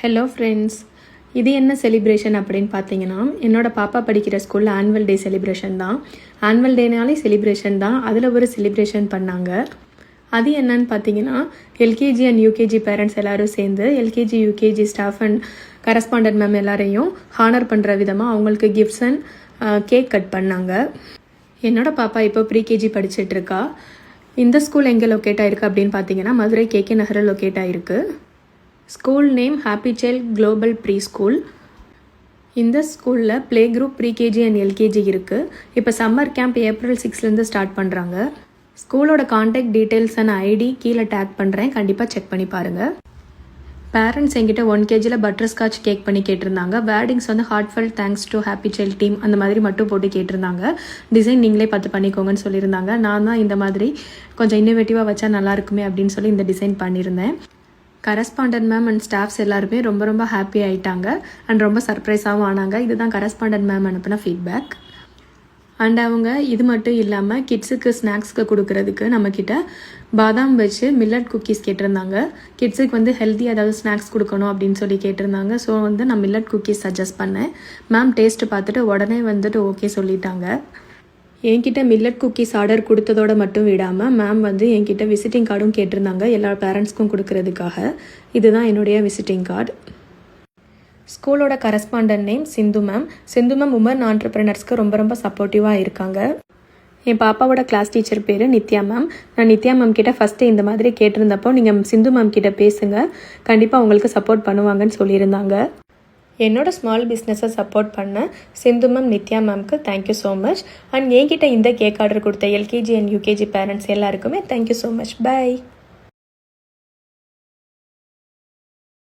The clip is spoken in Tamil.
ஹலோ ஃப்ரெண்ட்ஸ், இது என்ன செலிப்ரேஷன் அப்படின்னு பார்த்தீங்கன்னா, என்னோடய பாப்பா படிக்கிற ஸ்கூலில் ஆனுவல் டே செலிப்ரேஷன் தான். ஆனுவல் டேனாலே செலிப்ரேஷன் தான். அதில் ஒரு செலிப்ரேஷன் பண்ணாங்க. அது என்னன்னு பார்த்தீங்கன்னா, எல்கேஜி அண்ட் யூகேஜி பேரண்ட்ஸ் எல்லோரும் சேர்ந்து LKG UKG staff and correspondent ma'am எல்லாரையும் ஹானர் பண்ணுற விதமாக அவங்களுக்கு கிஃப்ட்ஸ் அண்ட் கேக் கட் பண்ணாங்க. என்னோட பாப்பா இப்போ ப்ரீகேஜி படிச்சுட்ருக்கா. இந்த ஸ்கூல் எங்கே லொக்கேட் ஆகிருக்கு அப்படின்னு பார்த்தீங்கன்னா, மதுரை கேகே நகரில் லொக்கேட் ஆகிருக்கு. School name happy child global pre school. இந்த ஸ்கூலில் play group pre KG and LKG இருக்குது. இப்போ சம்மர் கேம்ப் ஏப்ரல் 6 ஸ்டார்ட் பண்ணுறாங்க. ஸ்கூலோட கான்டாக்ட் டீட்டெயில்ஸ் அண்ட் ஐடி கீழே டேக் பண்ணுறேன், கண்டிப்பாக செக் பண்ணி பாருங்கள். பேரண்ட்ஸ் என்கிட்ட 1 kg பட்டர் ஸ்காட்ச் கேக் பண்ணி கேட்டிருந்தாங்க. வேர்டிங்ஸ் வந்து heartfelt thanks to happy child team அந்த மாதிரி மட்டும் போட்டு கேட்டிருந்தாங்க. டிசைன் நீங்களே பார்த்து பண்ணிக்கோங்கன்னு சொல்லியிருந்தாங்க. நான் தான் இந்த மாதிரி கொஞ்சம் இன்னோவேட்டிவாக வச்சா நல்லா இருக்குமே அப்படின்னு சொல்லி இந்த டிசைன் பண்ணியிருந்தேன். கரஸ்பாண்டன்ட் மேம் அண்ட் ஸ்டாஃப்ஸ் எல்லாருமே ரொம்ப ஹாப்பி ஆகிட்டாங்க அண்ட் ரொம்ப சர்ப்ரைஸாகவும் ஆனாங்க. இதுதான் கரஸ்பாண்டன்ட் மேம் அனுப்பின ஃபீட்பேக். அண்ட் அவங்க இது மட்டும் இல்லாமல் கிட்ஸுக்கு ஸ்நாக்ஸ்க்கு கொடுக்கறதுக்கு நம்மக்கிட்ட பாதாம் வச்சு மில்லட் குக்கீஸ் கேட்டிருந்தாங்க. கிட்ஸுக்கு வந்து ஹெல்த்தி ஏதாவது ஸ்நாக்ஸ் கொடுக்கணும் அப்படின்னு சொல்லி கேட்டிருந்தாங்க. ஸோ வந்து நான் மில்லட் குக்கீஸ் சஜஸ்ட் பண்ணேன். மேம் டேஸ்ட்டு பார்த்துட்டு உடனே வந்துட்டு ஓகே சொல்லிட்டாங்க. என்கிட்ட மில்லட் குக்கீஸ் ஆர்டர் கொடுத்ததோடு மட்டும் விடாமல் மேம் வந்து என்கிட்ட விசிட்டிங் கார்டும் கேட்டிருந்தாங்க எல்லா பேரண்ட்ஸ்க்கும் கொடுக்கறதுக்காக. இதுதான் என்னுடைய விசிட்டிங் கார்டு. ஸ்கூலோட கரஸ்பாண்டன்ட் நேம் சிந்து மேம். சிந்து மேம் உமன் ஆண்டர்பிரினர்ஸ்க்கு ரொம்ப சப்போர்ட்டிவாக இருக்காங்க. என் பாப்பாவோட கிளாஸ் டீச்சர் பேர் நித்யா மேம். நான் நித்யா மேம் கிட்ட ஃபஸ்ட்டு இந்த மாதிரி கேட்டிருந்தப்போ நீங்கள் சிந்து மேம் கிட்ட பேசுங்க, கண்டிப்பாக உங்களுக்கு சப்போர்ட் பண்ணுவாங்கன்னு சொல்லியிருந்தாங்க. என்னோட ஸ்மால் பிஸ்னஸை சப்போர்ட் பண்ண சிந்து மேம், நித்யா மேம்க்கு தேங்க்யூ ஸோ மச். அண்ட் என்கிட்ட இந்த கேக் ஆர்டர் கொடுத்த எல்கேஜி அண்ட் யூகேஜி பேரண்ட்ஸ் எல்லாருக்குமே தேங்க்யூ ஸோ மச். பை.